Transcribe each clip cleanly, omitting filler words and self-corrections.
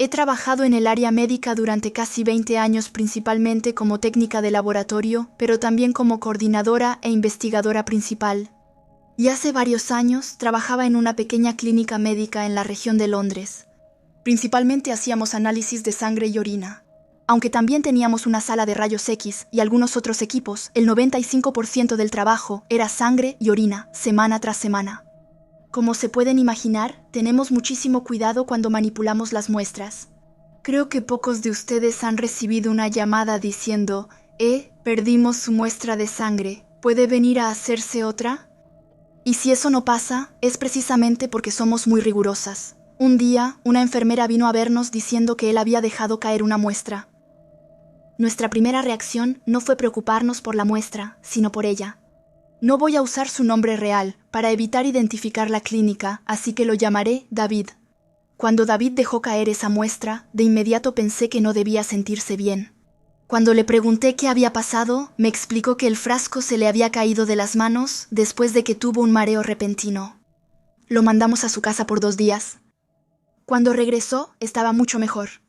He trabajado en el área médica durante casi 20 años, principalmente como técnica de laboratorio, pero también como coordinadora e investigadora principal. Y hace varios años trabajaba en una pequeña clínica médica en la región de Londres. Principalmente hacíamos análisis de sangre y orina. Aunque también teníamos una sala de rayos X y algunos otros equipos, el 95% del trabajo era sangre y orina, semana tras semana. Como se pueden imaginar, tenemos muchísimo cuidado cuando manipulamos las muestras. Creo que pocos de ustedes han recibido una llamada diciendo, perdimos su muestra de sangre, ¿puede venir a hacerse otra? Y si eso no pasa, es precisamente porque somos muy rigurosas. Un día, una enfermera vino a vernos diciendo que él había dejado caer una muestra. Nuestra primera reacción no fue preocuparnos por la muestra, sino por ella. No voy a usar su nombre real para evitar identificar la clínica, así que lo llamaré David. Cuando David dejó caer esa muestra, de inmediato pensé que no debía sentirse bien. Cuando le pregunté qué había pasado, me explicó que el frasco se le había caído de las manos después de que tuvo un mareo repentino. Lo mandamos a su casa por 2 días. Cuando regresó, estaba mucho mejor.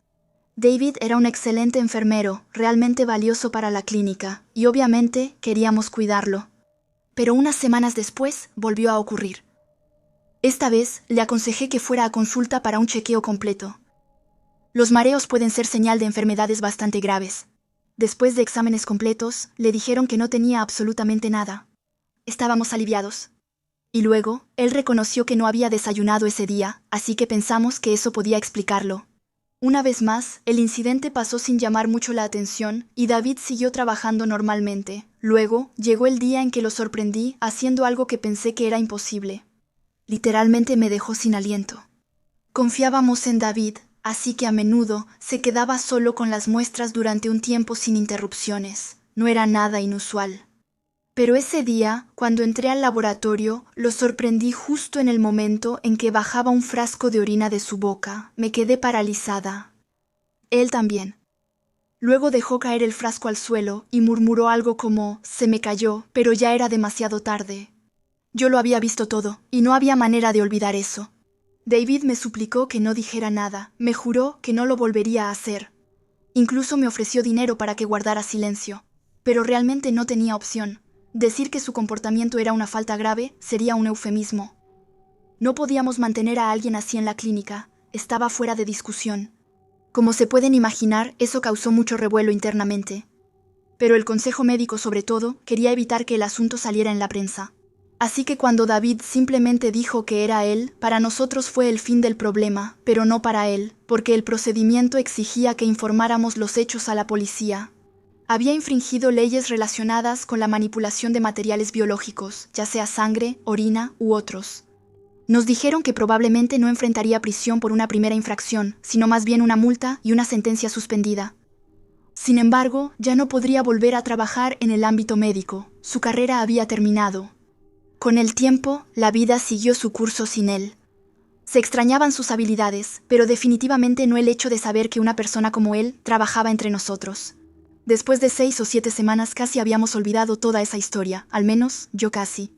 David era un excelente enfermero, realmente valioso para la clínica, y obviamente queríamos cuidarlo. Pero unas semanas después volvió a ocurrir. Esta vez le aconsejé que fuera a consulta para un chequeo completo. Los mareos pueden ser señal de enfermedades bastante graves. Después de exámenes completos, le dijeron que no tenía absolutamente nada. Estábamos aliviados. Y luego, él reconoció que no había desayunado ese día, así que pensamos que eso podía explicarlo. Una vez más, el incidente pasó sin llamar mucho la atención y David siguió trabajando normalmente. Luego, llegó el día en que lo sorprendí haciendo algo que pensé que era imposible. Literalmente me dejó sin aliento. Confiábamos en David, así que a menudo se quedaba solo con las muestras durante un tiempo sin interrupciones. No era nada inusual. Pero ese día, cuando entré al laboratorio, lo sorprendí justo en el momento en que bajaba un frasco de orina de su boca. Me quedé paralizada. Él también. Luego dejó caer el frasco al suelo y murmuró algo como, se me cayó, pero ya era demasiado tarde. Yo lo había visto todo, y no había manera de olvidar eso. David me suplicó que no dijera nada, me juró que no lo volvería a hacer. Incluso me ofreció dinero para que guardara silencio, pero realmente no tenía opción. Decir que su comportamiento era una falta grave sería un eufemismo. No podíamos mantener a alguien así en la clínica, estaba fuera de discusión. Como se pueden imaginar, eso causó mucho revuelo internamente. Pero el consejo médico, sobre todo, quería evitar que el asunto saliera en la prensa. Así que cuando David simplemente dijo que era él, para nosotros fue el fin del problema, pero no para él, porque el procedimiento exigía que informáramos los hechos a la policía. Había infringido leyes relacionadas con la manipulación de materiales biológicos, ya sea sangre, orina u otros. Nos dijeron que probablemente no enfrentaría prisión por una primera infracción, sino más bien una multa y una sentencia suspendida. Sin embargo, ya no podría volver a trabajar en el ámbito médico. Su carrera había terminado. Con el tiempo, la vida siguió su curso sin él. Se extrañaban sus habilidades, pero definitivamente no el hecho de saber que una persona como él trabajaba entre nosotros. Después de 6 o 7 semanas casi habíamos olvidado toda esa historia, al menos yo casi.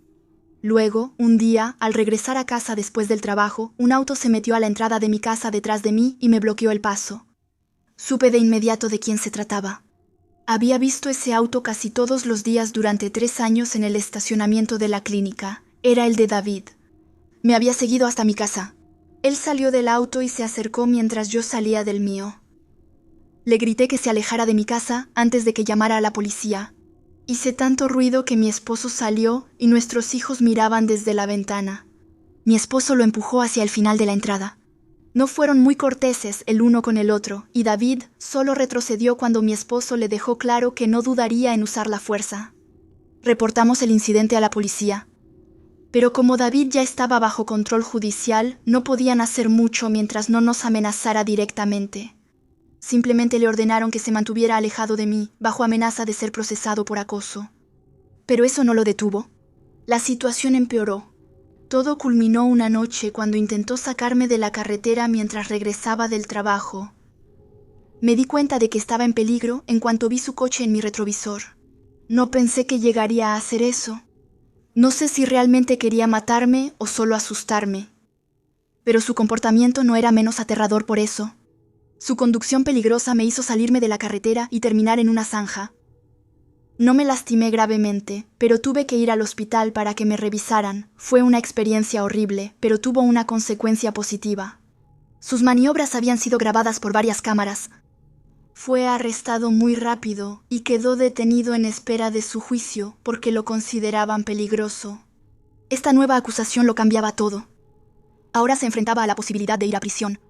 Luego, un día, al regresar a casa después del trabajo, un auto se metió a la entrada de mi casa detrás de mí y me bloqueó el paso. Supe de inmediato de quién se trataba. Había visto ese auto casi todos los días durante 3 años en el estacionamiento de la clínica. Era el de David. Me había seguido hasta mi casa. Él salió del auto y se acercó mientras yo salía del mío. Le grité que se alejara de mi casa antes de que llamara a la policía. Hice tanto ruido que mi esposo salió y nuestros hijos miraban desde la ventana. Mi esposo lo empujó hacia el final de la entrada. No fueron muy corteses el uno con el otro, y David solo retrocedió cuando mi esposo le dejó claro que no dudaría en usar la fuerza. Reportamos el incidente a la policía. Pero como David ya estaba bajo control judicial, no podían hacer mucho mientras no nos amenazara directamente. Simplemente le ordenaron que se mantuviera alejado de mí, bajo amenaza de ser procesado por acoso. Pero eso no lo detuvo. La situación empeoró. Todo culminó una noche cuando intentó sacarme de la carretera mientras regresaba del trabajo. Me di cuenta de que estaba en peligro en cuanto vi su coche en mi retrovisor. No pensé que llegaría a hacer eso. No sé si realmente quería matarme o solo asustarme. Pero su comportamiento no era menos aterrador por eso. Su conducción peligrosa me hizo salirme de la carretera y terminar en una zanja. No me lastimé gravemente, pero tuve que ir al hospital para que me revisaran. Fue una experiencia horrible, pero tuvo una consecuencia positiva. Sus maniobras habían sido grabadas por varias cámaras. Fue arrestado muy rápido y quedó detenido en espera de su juicio porque lo consideraban peligroso. Esta nueva acusación lo cambiaba todo. Ahora se enfrentaba a la posibilidad de ir a prisión.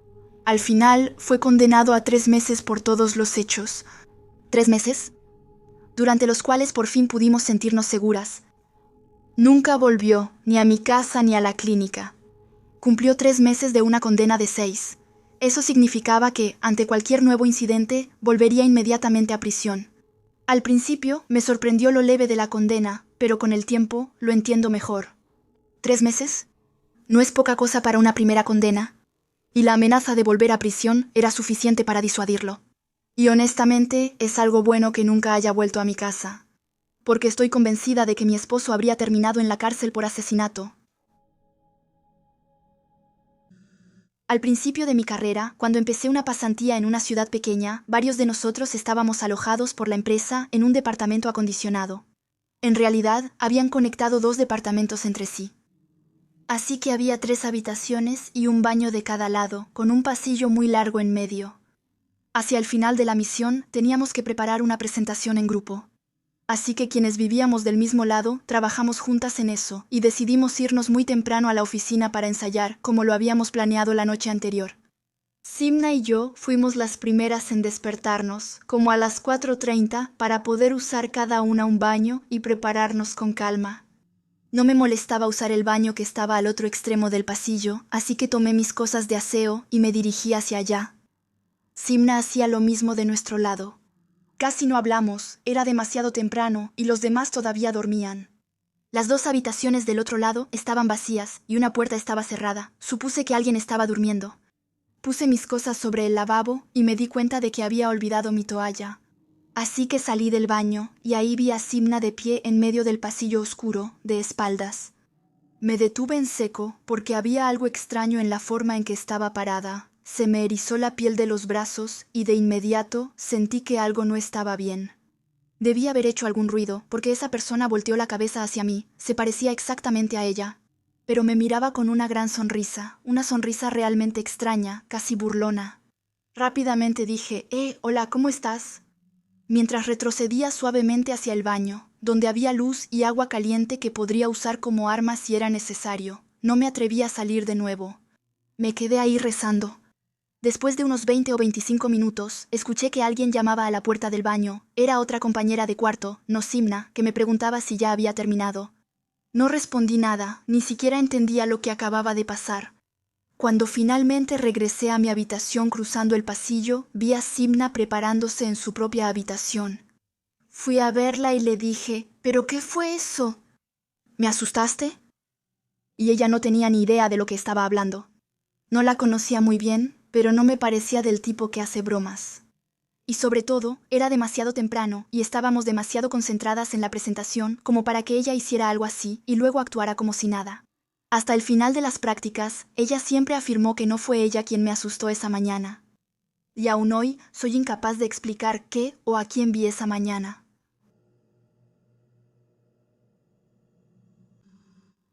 Al final, fue condenado a 3 meses por todos los hechos. 3 meses, durante los cuales por fin pudimos sentirnos seguras. Nunca volvió, ni a mi casa ni a la clínica. Cumplió 3 meses de una condena de 6. Eso significaba que, ante cualquier nuevo incidente, volvería inmediatamente a prisión. Al principio, me sorprendió lo leve de la condena, pero con el tiempo lo entiendo mejor. 3 meses no es poca cosa para una primera condena, y la amenaza de volver a prisión era suficiente para disuadirlo. Y honestamente, es algo bueno que nunca haya vuelto a mi casa, porque estoy convencida de que mi esposo habría terminado en la cárcel por asesinato. Al principio de mi carrera, cuando empecé una pasantía en una ciudad pequeña, varios de nosotros estábamos alojados por la empresa en un departamento acondicionado. En realidad, habían conectado 2 departamentos entre sí. Así que había 3 habitaciones y un baño de cada lado, con un pasillo muy largo en medio. Hacia el final de la misión, teníamos que preparar una presentación en grupo. Así que quienes vivíamos del mismo lado, trabajamos juntas en eso, y decidimos irnos muy temprano a la oficina para ensayar, como lo habíamos planeado la noche anterior. Simna y yo fuimos las primeras en despertarnos, como a las 4:30, para poder usar cada una un baño y prepararnos con calma. No me molestaba usar el baño que estaba al otro extremo del pasillo, así que tomé mis cosas de aseo y me dirigí hacia allá. Simna hacía lo mismo de nuestro lado. Casi no hablamos, era demasiado temprano y los demás todavía dormían. Las 2 habitaciones del otro lado estaban vacías y una puerta estaba cerrada. Supuse que alguien estaba durmiendo. Puse mis cosas sobre el lavabo y me di cuenta de que había olvidado mi toalla. Así que salí del baño y ahí vi a Simna de pie en medio del pasillo oscuro, de espaldas. Me detuve en seco porque había algo extraño en la forma en que estaba parada. Se me erizó la piel de los brazos y de inmediato sentí que algo no estaba bien. Debí haber hecho algún ruido, porque esa persona volteó la cabeza hacia mí. Se parecía exactamente a ella, pero me miraba con una gran sonrisa, una sonrisa realmente extraña, casi burlona. Rápidamente dije, hola, ¿cómo estás?, mientras retrocedía suavemente hacia el baño, donde había luz y agua caliente que podría usar como arma si era necesario. No me atreví a salir de nuevo. Me quedé ahí rezando. Después de unos 20 o 25 minutos, escuché que alguien llamaba a la puerta del baño. Era otra compañera de cuarto, no Simna, que me preguntaba si ya había terminado. No respondí nada, ni siquiera entendía lo que acababa de pasar. Cuando finalmente regresé a mi habitación cruzando el pasillo, vi a Simna preparándose en su propia habitación. Fui a verla y le dije, ¿pero qué fue eso? ¿Me asustaste? Y ella no tenía ni idea de lo que estaba hablando. No la conocía muy bien, pero no me parecía del tipo que hace bromas. Y sobre todo, era demasiado temprano y estábamos demasiado concentradas en la presentación como para que ella hiciera algo así y luego actuara como si nada. Hasta el final de las prácticas, ella siempre afirmó que no fue ella quien me asustó esa mañana. Y aún hoy soy incapaz de explicar qué o a quién vi esa mañana.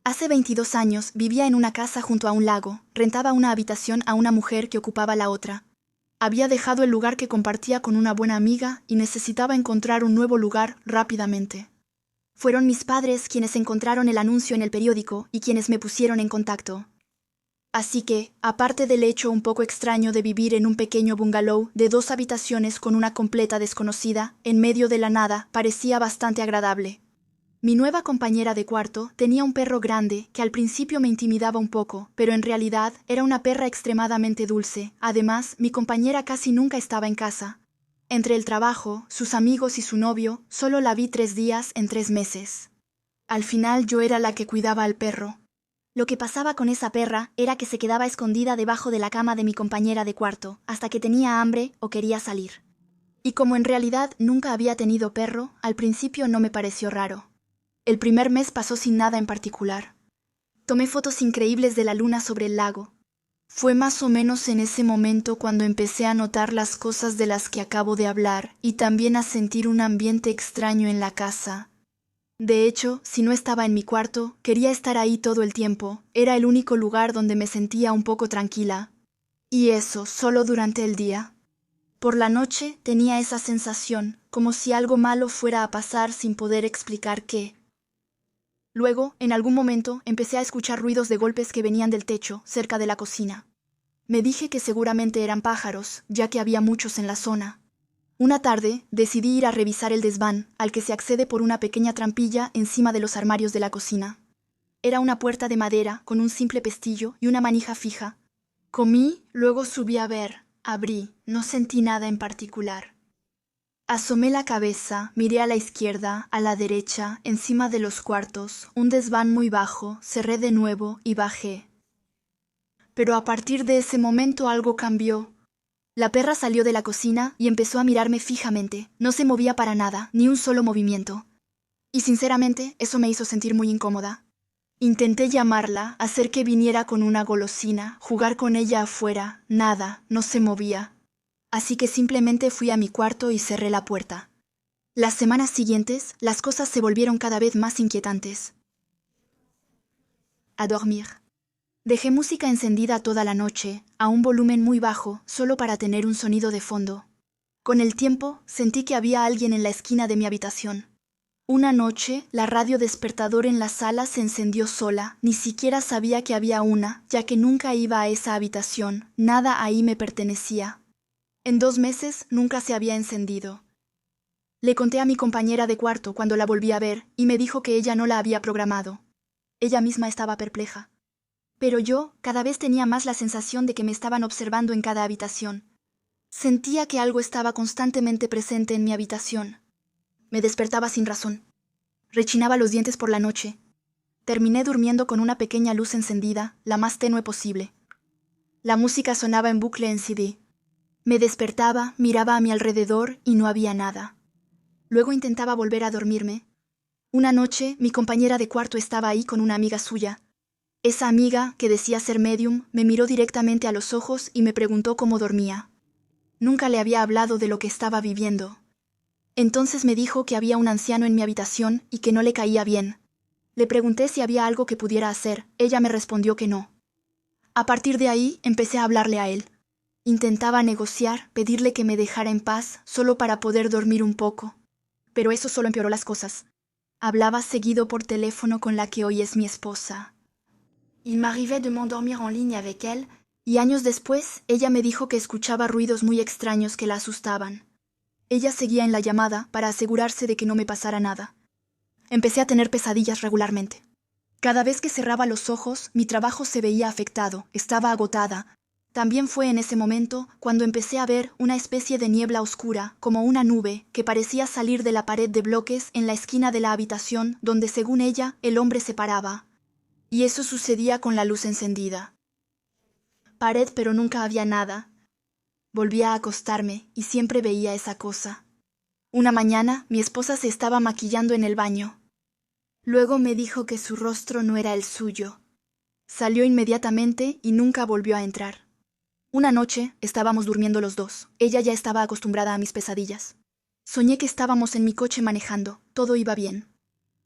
Hace 22 años vivía en una casa junto a un lago. Rentaba una habitación a una mujer que ocupaba la otra. Había dejado el lugar que compartía con una buena amiga y necesitaba encontrar un nuevo lugar rápidamente. Fueron mis padres quienes encontraron el anuncio en el periódico y quienes me pusieron en contacto. Así que, aparte del hecho un poco extraño de vivir en un pequeño bungalow de 2 habitaciones con una completa desconocida, en medio de la nada, parecía bastante agradable. Mi nueva compañera de cuarto tenía un perro grande que al principio me intimidaba un poco, pero en realidad era una perra extremadamente dulce. Además, mi compañera casi nunca estaba en casa. Entre el trabajo, sus amigos y su novio, solo la vi 3 días en 3 meses. Al final yo era la que cuidaba al perro. Lo que pasaba con esa perra era que se quedaba escondida debajo de la cama de mi compañera de cuarto, hasta que tenía hambre o quería salir. Y como en realidad nunca había tenido perro, al principio no me pareció raro. El primer mes pasó sin nada en particular. Tomé fotos increíbles de la luna sobre el lago. Fue más o menos en ese momento cuando empecé a notar las cosas de las que acabo de hablar y también a sentir un ambiente extraño en la casa. De hecho, si no estaba en mi cuarto, quería estar ahí todo el tiempo. Era el único lugar donde me sentía un poco tranquila. Y eso, solo durante el día. Por la noche tenía esa sensación, como si algo malo fuera a pasar sin poder explicar qué. Luego, en algún momento, empecé a escuchar ruidos de golpes que venían del techo, cerca de la cocina. Me dije que seguramente eran pájaros, ya que había muchos en la zona. Una tarde, decidí ir a revisar el desván, al que se accede por una pequeña trampilla encima de los armarios de la cocina. Era una puerta de madera, con un simple pestillo y una manija fija. Comí, luego subí a ver, abrí, no sentí nada en particular. Asomé la cabeza, miré a la izquierda, a la derecha, encima de los cuartos, un desván muy bajo, cerré de nuevo y bajé. Pero a partir de ese momento algo cambió. La perra salió de la cocina y empezó a mirarme fijamente. No se movía para nada, ni un solo movimiento. Y sinceramente, eso me hizo sentir muy incómoda. Intenté llamarla, hacer que viniera con una golosina, jugar con ella afuera. Nada, no se movía. Así que simplemente fui a mi cuarto y cerré la puerta. Las semanas siguientes, las cosas se volvieron cada vez más inquietantes. A dormir. Dejé música encendida toda la noche, a un volumen muy bajo, solo para tener un sonido de fondo. Con el tiempo, sentí que había alguien en la esquina de mi habitación. Una noche, la radio despertador en la sala se encendió sola. Ni siquiera sabía que había una, ya que nunca iba a esa habitación. Nada ahí me pertenecía. En 2 meses nunca se había encendido. Le conté a mi compañera de cuarto cuando la volví a ver y me dijo que ella no la había programado. Ella misma estaba perpleja. Pero yo cada vez tenía más la sensación de que me estaban observando en cada habitación. Sentía que algo estaba constantemente presente en mi habitación. Me despertaba sin razón. Rechinaba los dientes por la noche. Terminé durmiendo con una pequeña luz encendida, la más tenue posible. La música sonaba en bucle en CD. Me despertaba, miraba a mi alrededor y no había nada. Luego intentaba volver a dormirme. Una noche, mi compañera de cuarto estaba ahí con una amiga suya. Esa amiga, que decía ser medium, me miró directamente a los ojos y me preguntó cómo dormía. Nunca le había hablado de lo que estaba viviendo. Entonces me dijo que había un anciano en mi habitación y que no le caía bien. Le pregunté si había algo que pudiera hacer. Ella me respondió que no. A partir de ahí, empecé a hablarle a él. Intentaba negociar, pedirle que me dejara en paz, solo para poder dormir un poco. Pero eso solo empeoró las cosas. Hablaba seguido por teléfono con la que hoy es mi esposa. Il m'arrivait de m'endormir en ligne avec elle, y años después, ella me dijo que escuchaba ruidos muy extraños que la asustaban. Ella seguía en la llamada para asegurarse de que no me pasara nada. Empecé a tener pesadillas regularmente. Cada vez que cerraba los ojos, mi trabajo se veía afectado, estaba agotada. También fue en ese momento cuando empecé a ver una especie de niebla oscura, como una nube, que parecía salir de la pared de bloques en la esquina de la habitación donde, según ella, el hombre se paraba. Y eso sucedía con la luz encendida. Pared, pero nunca había nada. Volvía a acostarme y siempre veía esa cosa. Una mañana, mi esposa se estaba maquillando en el baño. Luego me dijo que su rostro no era el suyo. Salió inmediatamente y nunca volvió a entrar. Una noche estábamos durmiendo los dos. Ella ya estaba acostumbrada a mis pesadillas. Soñé que estábamos en mi coche manejando. Todo iba bien.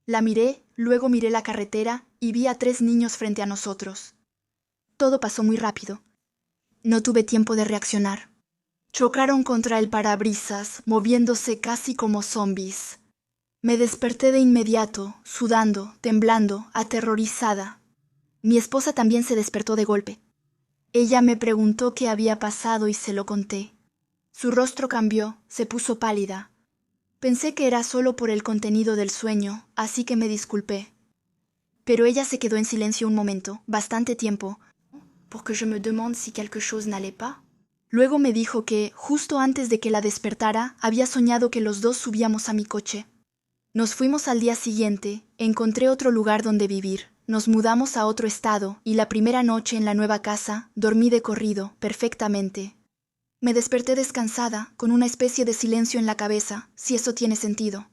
La miré, luego miré la carretera y vi a 3 niños frente a nosotros. Todo pasó muy rápido. No tuve tiempo de reaccionar. Chocaron contra el parabrisas, moviéndose casi como zombies. Me desperté de inmediato, sudando, temblando, aterrorizada. Mi esposa también se despertó de golpe. Ella me preguntó qué había pasado y se lo conté. Su rostro cambió, se puso pálida. Pensé que era solo por el contenido del sueño, así que me disculpé. Pero ella se quedó en silencio un momento, bastante tiempo, porque je me demande si quelque chose n'allait pas. Luego me dijo que, justo antes de que la despertara, había soñado que los dos subíamos a mi coche. Nos fuimos al día siguiente, encontré otro lugar donde vivir. Nos mudamos a otro estado y la primera noche en la nueva casa dormí de corrido, perfectamente. Me desperté descansada, con una especie de silencio en la cabeza, si eso tiene sentido.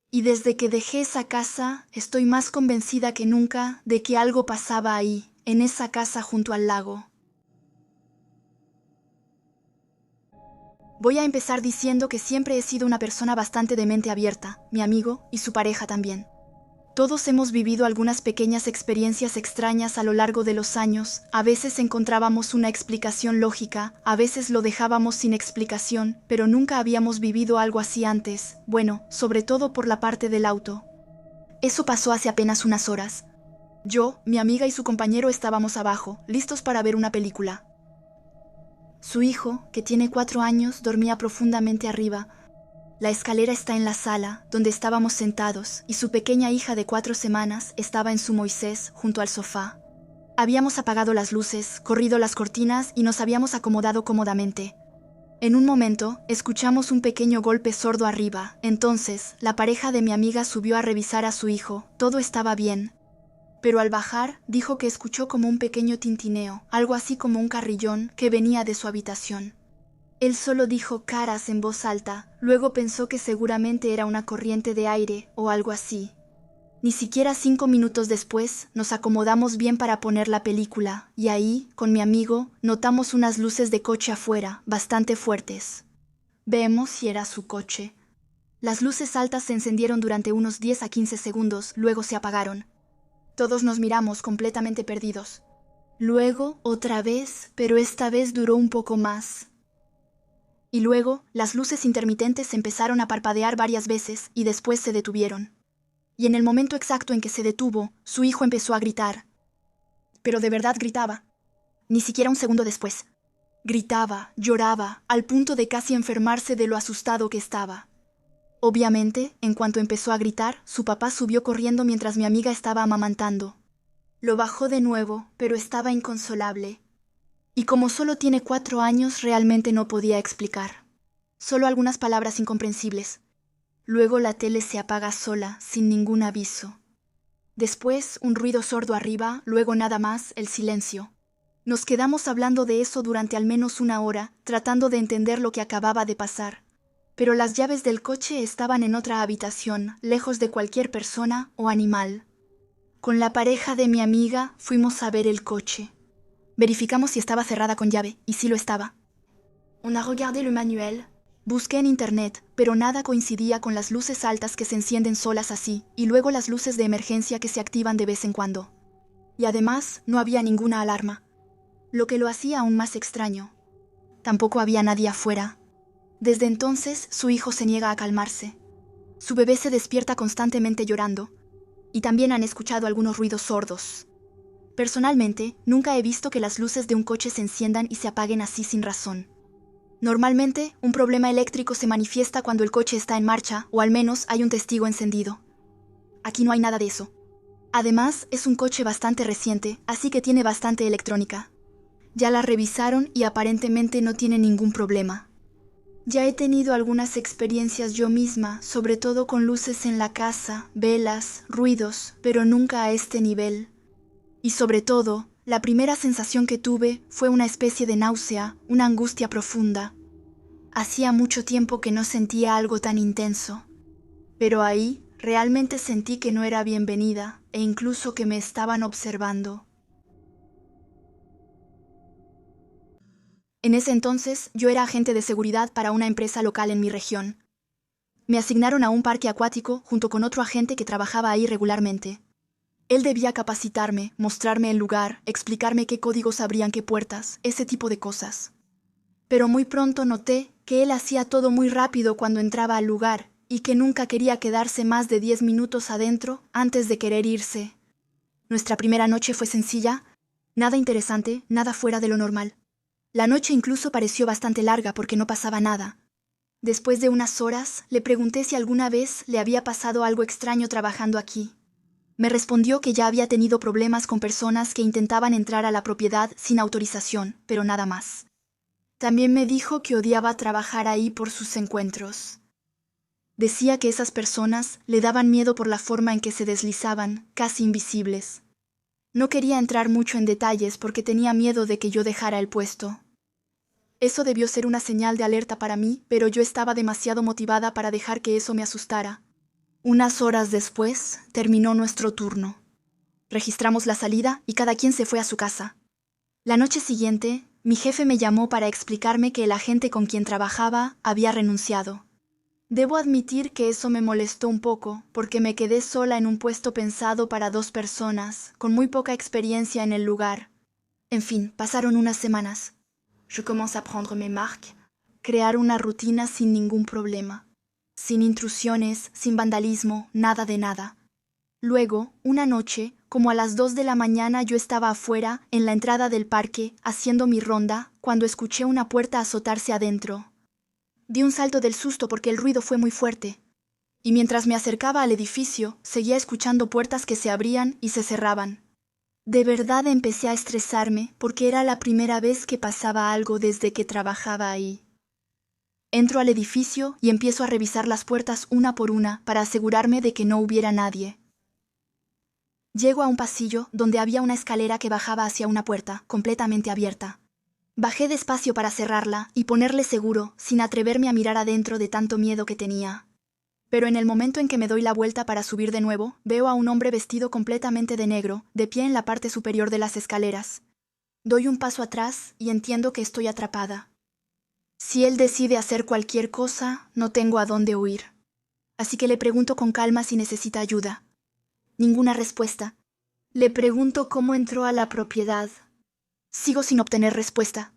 Y desde que dejé esa casa, estoy más convencida que nunca de que algo pasaba ahí, en esa casa junto al lago. Voy a empezar diciendo que siempre he sido una persona bastante de mente abierta, mi amigo y su pareja también. Todos hemos vivido algunas pequeñas experiencias extrañas a lo largo de los años, a veces encontrábamos una explicación lógica, a veces lo dejábamos sin explicación, pero nunca habíamos vivido algo así antes, bueno, sobre todo por la parte del auto. Eso pasó hace apenas unas horas. Yo, mi amiga y su compañero estábamos abajo, listos para ver una película. Su hijo, que tiene 4 años, dormía profundamente arriba. La escalera está en la sala, donde estábamos sentados, y su pequeña hija de 4 semanas estaba en su Moisés, junto al sofá. Habíamos apagado las luces, corrido las cortinas y nos habíamos acomodado cómodamente. En un momento, escuchamos un pequeño golpe sordo arriba. Entonces, la pareja de mi amiga subió a revisar a su hijo. Todo estaba bien. Pero al bajar, dijo que escuchó como un pequeño tintineo, algo así como un carrillón que venía de su habitación. Él solo dijo caras en voz alta, luego pensó que seguramente era una corriente de aire o algo así. Ni siquiera 5 minutos después, nos acomodamos bien para poner la película, y ahí, con mi amigo, notamos unas luces de coche afuera, bastante fuertes. Vemos si era su coche. Las luces altas se encendieron durante unos 10 a 15 segundos, luego se apagaron. Todos nos miramos completamente perdidos. Luego, otra vez, pero esta vez duró un poco más. Y luego, las luces intermitentes empezaron a parpadear varias veces y después se detuvieron. Y en el momento exacto en que se detuvo, su hijo empezó a gritar. Pero de verdad gritaba. Ni siquiera un segundo después. Gritaba, lloraba, al punto de casi enfermarse de lo asustado que estaba. Obviamente, en cuanto empezó a gritar, su papá subió corriendo mientras mi amiga estaba amamantando. Lo bajó de nuevo, pero estaba inconsolable. Y como solo tiene 4 años, realmente no podía explicar. Solo algunas palabras incomprensibles. Luego la tele se apaga sola, sin ningún aviso. Después, un ruido sordo arriba, luego nada más, el silencio. Nos quedamos hablando de eso durante al menos 1 hora, tratando de entender lo que acababa de pasar. Pero las llaves del coche estaban en otra habitación, lejos de cualquier persona o animal. Con la pareja de mi amiga fuimos a ver el coche. Verificamos si estaba cerrada con llave, y sí lo estaba. On a regardé le manuel. Busqué en internet, pero nada coincidía con las luces altas que se encienden solas así, y luego las luces de emergencia que se activan de vez en cuando. Y además, no había ninguna alarma, lo que lo hacía aún más extraño. Tampoco había nadie afuera. Desde entonces, su hijo se niega a calmarse. Su bebé se despierta constantemente llorando, y también han escuchado algunos ruidos sordos. Personalmente, nunca he visto que las luces de un coche se enciendan y se apaguen así sin razón. Normalmente, un problema eléctrico se manifiesta cuando el coche está en marcha, o al menos hay un testigo encendido. Aquí no hay nada de eso. Además, es un coche bastante reciente, así que tiene bastante electrónica. Ya la revisaron y aparentemente no tiene ningún problema. Ya he tenido algunas experiencias yo misma, sobre todo con luces en la casa, velas, ruidos, pero nunca a este nivel. Y sobre todo, la primera sensación que tuve fue una especie de náusea, una angustia profunda. Hacía mucho tiempo que no sentía algo tan intenso. Pero ahí, realmente sentí que no era bienvenida, e incluso que me estaban observando. En ese entonces, yo era agente de seguridad para una empresa local en mi región. Me asignaron a un parque acuático junto con otro agente que trabajaba ahí regularmente. Él debía capacitarme, mostrarme el lugar, explicarme qué códigos abrían qué puertas, ese tipo de cosas. Pero muy pronto noté que él hacía todo muy rápido cuando entraba al lugar y que nunca quería quedarse más de 10 minutos adentro antes de querer irse. Nuestra primera noche fue sencilla, nada interesante, nada fuera de lo normal. La noche incluso pareció bastante larga porque no pasaba nada. Después de unas horas, le pregunté si alguna vez le había pasado algo extraño trabajando aquí. Me respondió que ya había tenido problemas con personas que intentaban entrar a la propiedad sin autorización, pero nada más. También me dijo que odiaba trabajar ahí por sus encuentros. Decía que esas personas le daban miedo por la forma en que se deslizaban, casi invisibles. No quería entrar mucho en detalles porque tenía miedo de que yo dejara el puesto. Eso debió ser una señal de alerta para mí, pero yo estaba demasiado motivada para dejar que eso me asustara. Unas horas después, terminó nuestro turno. Registramos la salida y cada quien se fue a su casa. La noche siguiente, Mi jefe me llamó para explicarme que el agente con quien trabajaba había renunciado. Debo admitir que eso me molestó un poco, porque me quedé sola en un puesto pensado para 2 personas, con muy poca experiencia en el lugar. En fin, pasaron unas semanas. Je commence à prendre mes marques. Crear una rutina sin ningún problema. Sin intrusiones, sin vandalismo, nada de nada. Luego, una noche, como a las 2 de la mañana, yo estaba afuera, en la entrada del parque, haciendo mi ronda, cuando escuché una puerta azotarse adentro. Di un salto del susto porque el ruido fue muy fuerte. Y mientras me acercaba al edificio, seguía escuchando puertas que se abrían y se cerraban. De verdad empecé a estresarme porque era la primera vez que pasaba algo desde que trabajaba ahí. Entro al edificio y empiezo a revisar las puertas una por una para asegurarme de que no hubiera nadie. Llego a un pasillo donde había una escalera que bajaba hacia una puerta, completamente abierta. Bajé despacio para cerrarla y ponerle seguro, sin atreverme a mirar adentro de tanto miedo que tenía. Pero en el momento en que me doy la vuelta para subir de nuevo, veo a un hombre vestido completamente de negro, de pie en la parte superior de las escaleras. Doy un paso atrás y entiendo que estoy atrapada. Si él decide hacer cualquier cosa, no tengo a dónde huir. Así que le pregunto con calma si necesita ayuda. Ninguna respuesta. Le pregunto cómo entró a la propiedad. Sigo sin obtener respuesta.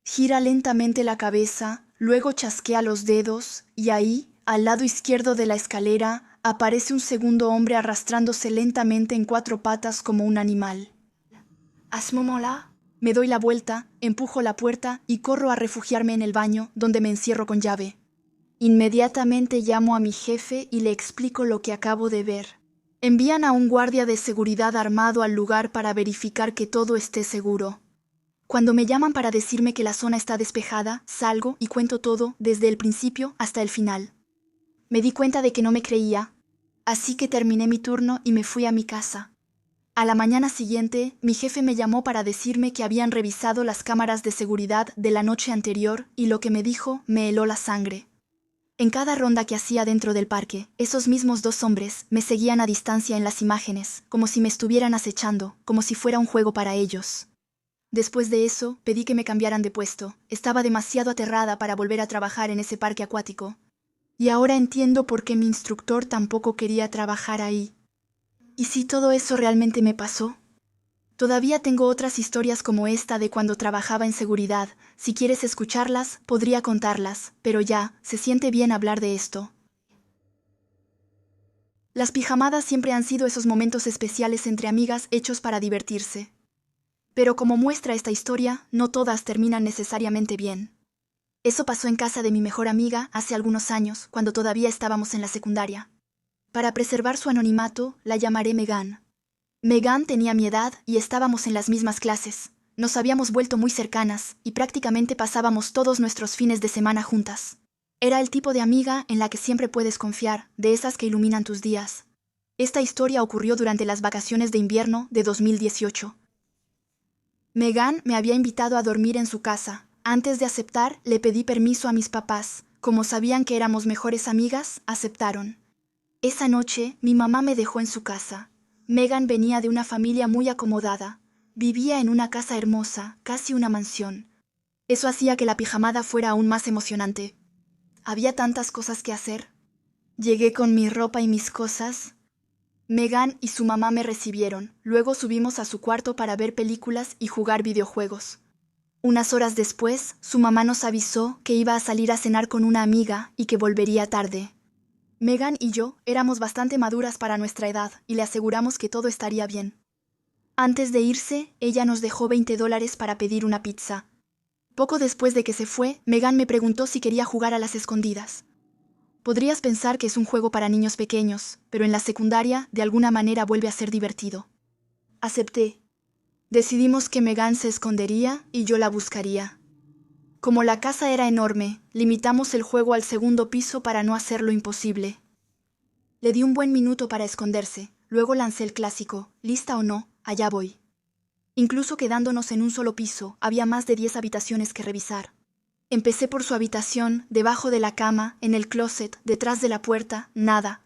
Gira lentamente la cabeza, luego chasquea los dedos, y ahí, al lado izquierdo de la escalera, aparece un segundo hombre arrastrándose lentamente en 4 patas como un animal. A ce moment-là, me doy la vuelta, empujo la puerta y corro a refugiarme en el baño, donde me encierro con llave. Inmediatamente llamo a mi jefe y le explico lo que acabo de ver. Envían a un guardia de seguridad armado al lugar para verificar que todo esté seguro. Cuando me llaman para decirme que la zona está despejada, salgo y cuento todo, desde el principio hasta el final. Me di cuenta de que no me creía, así que terminé mi turno y me fui a mi casa. A la mañana siguiente, mi jefe me llamó para decirme que habían revisado las cámaras de seguridad de la noche anterior y lo que me dijo me heló la sangre. En cada ronda que hacía dentro del parque, esos mismos 2 hombres me seguían a distancia en las imágenes, como si me estuvieran acechando, como si fuera un juego para ellos. Después de eso, pedí que me cambiaran de puesto. Estaba demasiado aterrada para volver a trabajar en ese parque acuático. Y ahora entiendo por qué mi instructor tampoco quería trabajar ahí. ¿Y si todo eso realmente me pasó? Todavía tengo otras historias como esta de cuando trabajaba en seguridad. Si quieres escucharlas, podría contarlas, pero ya, se siente bien hablar de esto. Las pijamadas siempre han sido esos momentos especiales entre amigas hechos para divertirse. Pero como muestra esta historia, no todas terminan necesariamente bien. Eso pasó en casa de mi mejor amiga hace algunos años, cuando todavía estábamos en la secundaria. Para preservar su anonimato, la llamaré Megan. Megan tenía mi edad y estábamos en las mismas clases. Nos habíamos vuelto muy cercanas y prácticamente pasábamos todos nuestros fines de semana juntas. Era el tipo de amiga en la que siempre puedes confiar, de esas que iluminan tus días. Esta historia ocurrió durante las vacaciones de invierno de 2018. Megan me había invitado a dormir en su casa. Antes de aceptar, le pedí permiso a mis papás. Como sabían que éramos mejores amigas, aceptaron. Esa noche, mi mamá me dejó en su casa. Megan venía de una familia muy acomodada. Vivía en una casa hermosa, casi una mansión. Eso hacía que la pijamada fuera aún más emocionante. Había tantas cosas que hacer. Llegué con mi ropa y mis cosas. Megan y su mamá me recibieron. Luego subimos a su cuarto para ver películas y jugar videojuegos. Unas horas después, su mamá nos avisó que iba a salir a cenar con una amiga y que volvería tarde. Megan y yo éramos bastante maduras para nuestra edad y le aseguramos que todo estaría bien. Antes de irse, ella nos dejó $20 para pedir una pizza. Poco después de que se fue, Megan me preguntó si quería jugar a las escondidas. Podrías pensar que es un juego para niños pequeños, pero en la secundaria de alguna manera vuelve a ser divertido. Acepté. Decidimos que Megan se escondería y yo la buscaría. Como la casa era enorme, limitamos el juego al 2.º piso para no hacerlo imposible. Le di un buen minuto para esconderse, luego lancé el clásico, lista o no, allá voy. Incluso quedándonos en un solo piso, había más de 10 habitaciones que revisar. Empecé por su habitación, debajo de la cama, en el closet, detrás de la puerta, nada.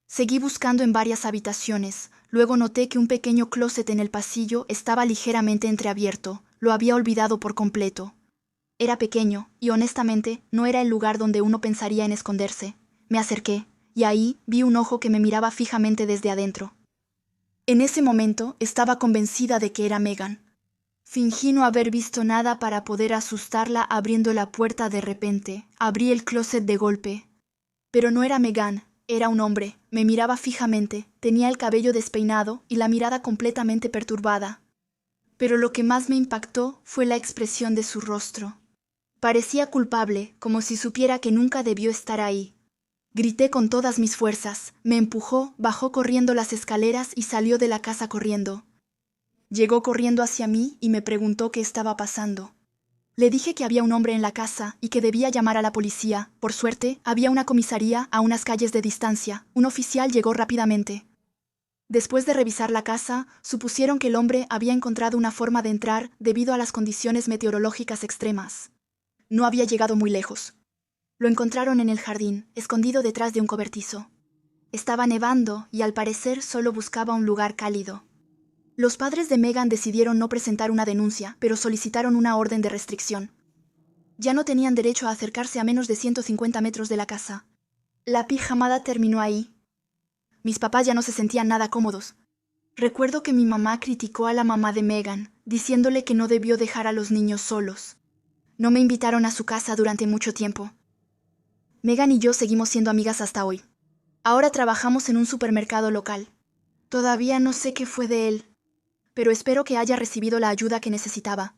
Seguí buscando en varias habitaciones, luego noté que un pequeño closet en el pasillo estaba ligeramente entreabierto, lo había olvidado por completo. Era pequeño, y honestamente, no era el lugar donde uno pensaría en esconderse. Me acerqué, y ahí vi un ojo que me miraba fijamente desde adentro. En ese momento estaba convencida de que era Megan. Fingí no haber visto nada para poder asustarla abriendo la puerta de repente. Abrí el closet de golpe. Pero no era Megan, era un hombre. Me miraba fijamente, tenía el cabello despeinado y la mirada completamente perturbada. Pero lo que más me impactó fue la expresión de su rostro. Parecía culpable, como si supiera que nunca debió estar ahí. Grité con todas mis fuerzas, me empujó, bajó corriendo las escaleras y salió de la casa corriendo. Llegó corriendo hacia mí y me preguntó qué estaba pasando. Le dije que había un hombre en la casa y que debía llamar a la policía. Por suerte, había una comisaría a unas calles de distancia. Un oficial llegó rápidamente. Después de revisar la casa, supusieron que el hombre había encontrado una forma de entrar debido a las condiciones meteorológicas extremas. No había llegado muy lejos. Lo encontraron en el jardín, escondido detrás de un cobertizo. Estaba nevando y al parecer solo buscaba un lugar cálido. Los padres de Megan decidieron no presentar una denuncia, pero solicitaron una orden de restricción. Ya no tenían derecho a acercarse a menos de 150 metros de la casa. La pijamada terminó ahí. Mis papás ya no se sentían nada cómodos. Recuerdo que mi mamá criticó a la mamá de Megan, diciéndole que no debió dejar a los niños solos. No me invitaron a su casa durante mucho tiempo. Megan y yo seguimos siendo amigas hasta hoy. Ahora trabajamos en un supermercado local. Todavía no sé qué fue de él, pero espero que haya recibido la ayuda que necesitaba.